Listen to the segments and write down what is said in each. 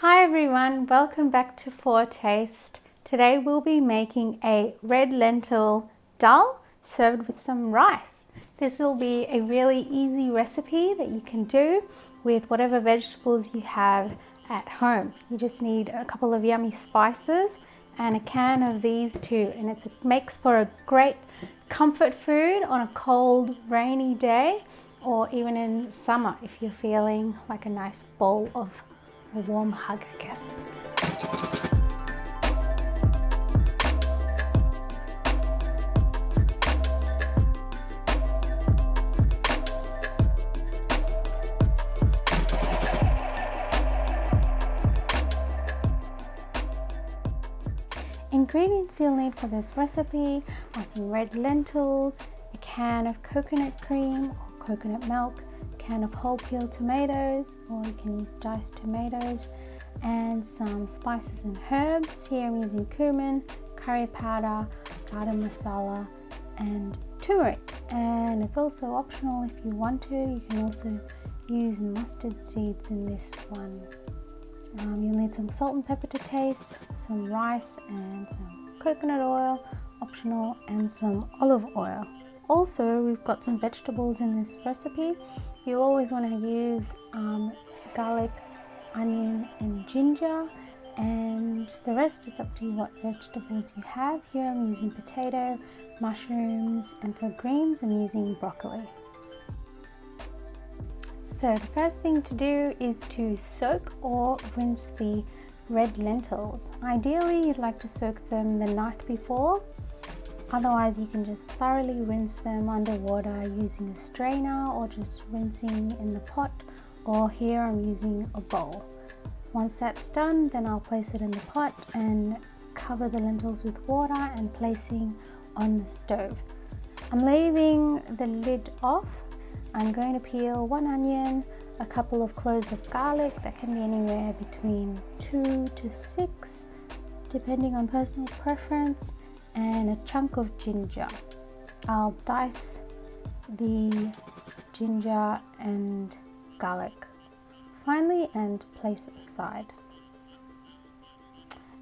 Hi everyone, welcome back to Foretaste. Today we'll be making a red lentil dal served with some rice. This will be a really easy recipe that you can do with whatever vegetables you have at home. You just need a couple of yummy spices and a can of these two, and it makes for a great comfort food on a cold, rainy day, or even in summer if you're feeling like a nice bowl of a warm hug, I guess. Ingredients you'll need for this recipe are some red lentils, a can of coconut cream or coconut milk, can of whole peeled tomatoes, or you can use diced tomatoes, and some spices and herbs. Here I'm using cumin, curry powder, garam masala, and turmeric. And it's also optional if you want to. You can also use mustard seeds in this one. You'll need some salt and pepper to taste, some rice and some coconut oil, optional, and some olive oil. Also, we've got some vegetables in this recipe. You always want to use garlic, onion and ginger, and the rest it's up to you what vegetables you have. Here I'm using potato, mushrooms, and for greens I'm using broccoli. So the first thing to do is to soak or rinse the red lentils. Ideally you'd like to soak them the night before. Otherwise, you can just thoroughly rinse them underwater using a strainer or just rinsing in the pot, or here I'm using a bowl. Once that's done, then I'll place it in the pot and cover the lentils with water and placing on the stove. I'm leaving the lid off. I'm going to peel one onion, a couple of cloves of garlic, that can be anywhere between 2 to 6, depending on personal preference, and a chunk of ginger. I'll dice the ginger and garlic finely and place it aside.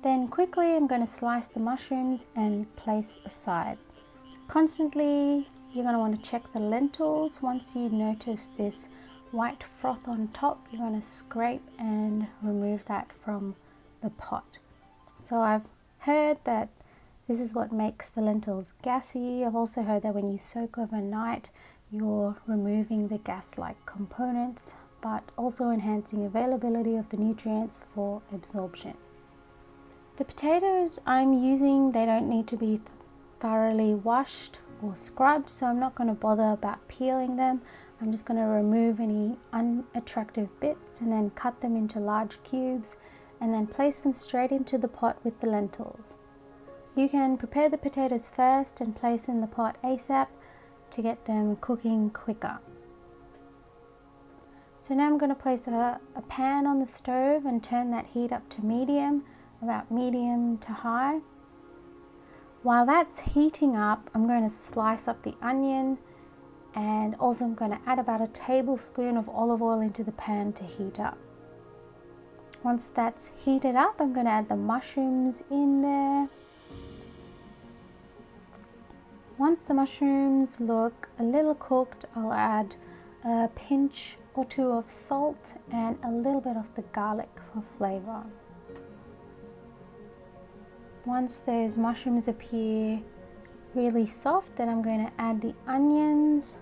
Then quickly I'm going to slice the mushrooms and place aside. Constantly you're going to want to check the lentils. Once you notice this white froth on top, you're going to scrape and remove that from the pot. So I've heard that this is what makes the lentils gassy. I've also heard that when you soak overnight, you're removing the gas-like components, but also enhancing availability of the nutrients for absorption. The potatoes I'm using, they don't need to be thoroughly washed or scrubbed, so I'm not going to bother about peeling them. I'm just going to remove any unattractive bits and then cut them into large cubes and then place them straight into the pot with the lentils. You can prepare the potatoes first and place in the pot ASAP to get them cooking quicker. So now I'm going to place a pan on the stove and turn that heat up to medium, about medium to high. While that's heating up, I'm going to slice up the onion, and also I'm going to add about a tablespoon of olive oil into the pan to heat up. Once that's heated up, I'm going to add the mushrooms in there. Once the mushrooms look a little cooked, I'll add a pinch or two of salt and a little bit of the garlic for flavor. Once those mushrooms appear really soft, then I'm going to add the onions.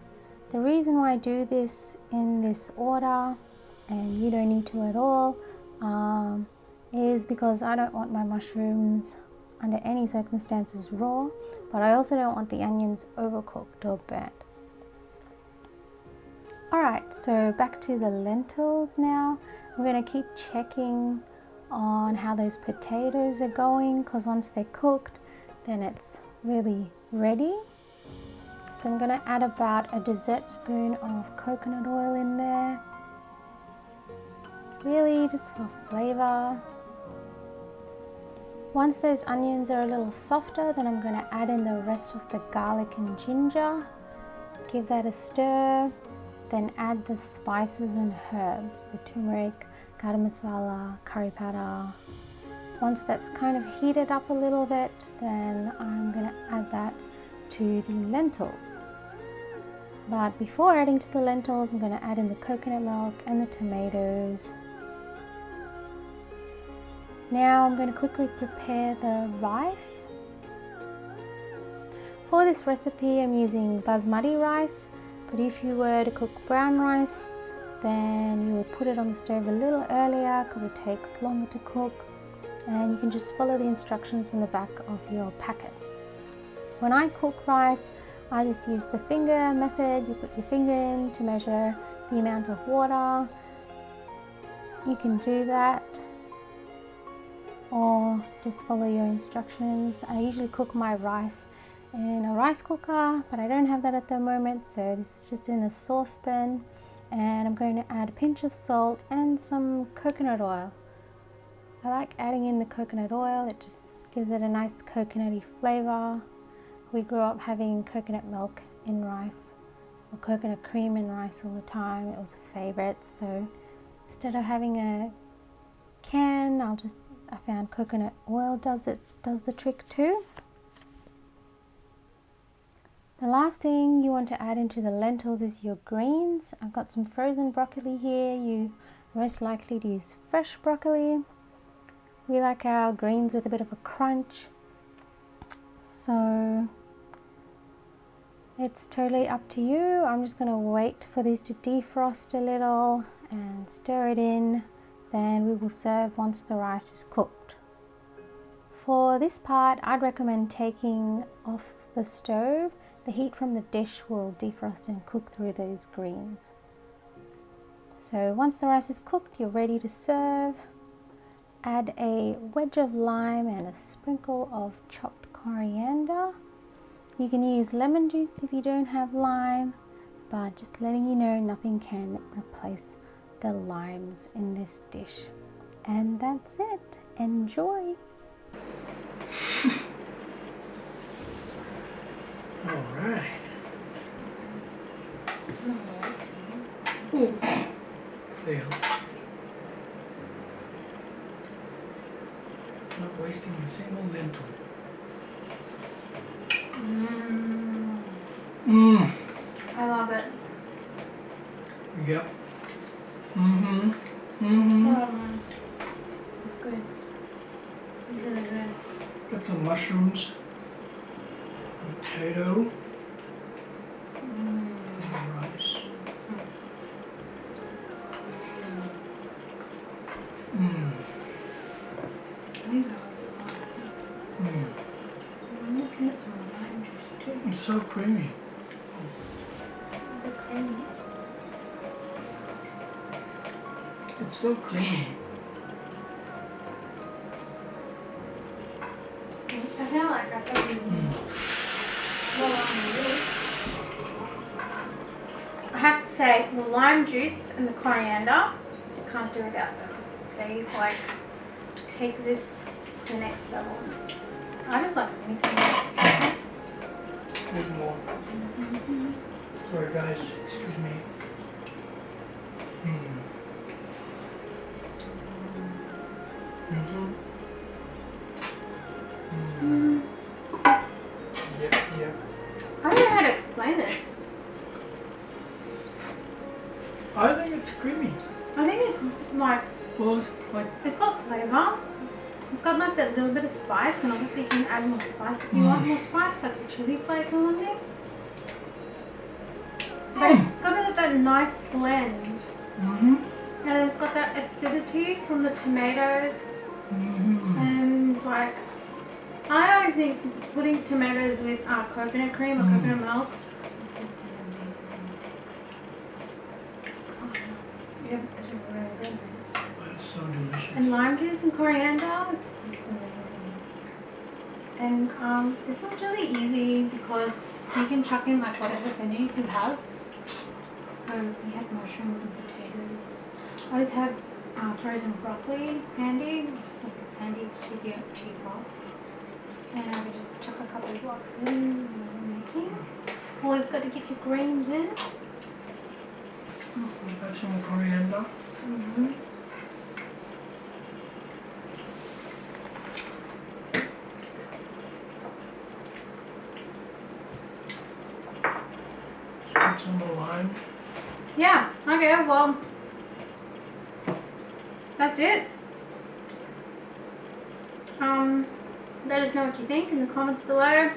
The reason why I do this in this order, and you don't need to at all, is because I don't want my mushrooms under any circumstances raw, but I also don't want the onions overcooked or burnt. Alright, so back to the lentils now. I'm going to keep checking on how those potatoes are going, because once they're cooked, then it's really ready. So I'm going to add about a dessert spoon of coconut oil in there, really just for flavor. Once those onions are a little softer, then I'm going to add in the rest of the garlic and ginger, give that a stir, then add the spices and herbs, the turmeric, garam masala, curry powder. Once that's kind of heated up a little bit, then I'm going to add that to the lentils. But before adding to the lentils, I'm going to add in the coconut milk and the tomatoes. Now I'm going to quickly prepare the rice. For this recipe I'm using basmati rice, but if you were to cook brown rice, then you would put it on the stove a little earlier because it takes longer to cook, and you can just follow the instructions in the back of your packet. When I cook rice, I just use the finger method. You put your finger in to measure the amount of water. You can do that, or just follow your instructions. I usually cook my rice in a rice cooker, but I don't have that at the moment, so this is just in a saucepan, and I'm going to add a pinch of salt and some coconut oil. I like adding in the coconut oil, it just gives it a nice coconutty flavor. We grew up having coconut milk in rice or coconut cream in rice all the time. It was a favorite, so instead of having a can, I found coconut oil does the trick too. The last thing you want to add into the lentils is your greens. I've got some frozen broccoli here. You are most likely to use fresh broccoli. We like our greens with a bit of a crunch, so it's totally up to you. I'm just going to wait for these to defrost a little and stir it in. Then we will serve once the rice is cooked. For this part, I'd recommend taking off the stove. The heat from the dish will defrost and cook through those greens. So once the rice is cooked, you're ready to serve. Add a wedge of lime and a sprinkle of chopped coriander. You can use lemon juice if you don't have lime, but just letting you know, nothing can replace the limes in this dish. And that's it. Enjoy! Alright. Ooh. Fail. Not wasting a single lentil. I love it. Yep. It's good. It's really good. Got some mushrooms, potato, and rice. It's so creamy. Is it creamy? It's so creamy. I feel like I I have to say, the lime juice and the coriander, you can't do without them. They like take this to the next level. I just like mixing it. A bit more. Sorry guys, excuse me. Yep. I don't know how to explain this. I think it's creamy. I think it's like, Well, like, it's got flavour. It's got like that little bit of spice, and obviously you can add more spice if you want more spice, like the chili flavour on there. But it's got that nice blend. And then it's got that acidity from the tomatoes. And like, I always think putting tomatoes with coconut cream or coconut milk is just an amazing mix. Yeah, it's really good. it's so delicious. And lime juice and coriander, it's just amazing. And this one's really easy because you can chuck in like whatever veggies you have. So we have mushrooms and potatoes. I always have frozen broccoli handy, just like it's handy, it's cheaper. And I would just chuck a couple of blocks in when I'm making. Always got to get your greens in. We've got some coriander. some lime. Yeah, okay, well, that's it. Let us know what you think in the comments below.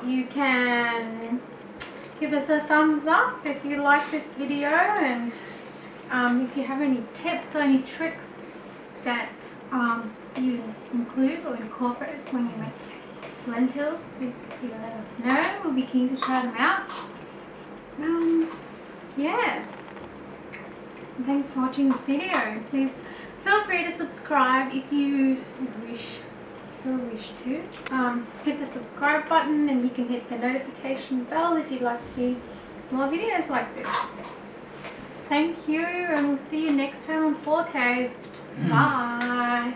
You can give us a thumbs up if you like this video, and if you have any tips or any tricks that you include or incorporate when you make lentils, please let us know. We'll be keen to try them out. Yeah. And thanks for watching this video. Please feel free to subscribe if you still wish to. Hit the subscribe button, and you can hit the notification bell if you'd like to see more videos like this. Thank you, and we'll see you next time on Foretaste. Bye.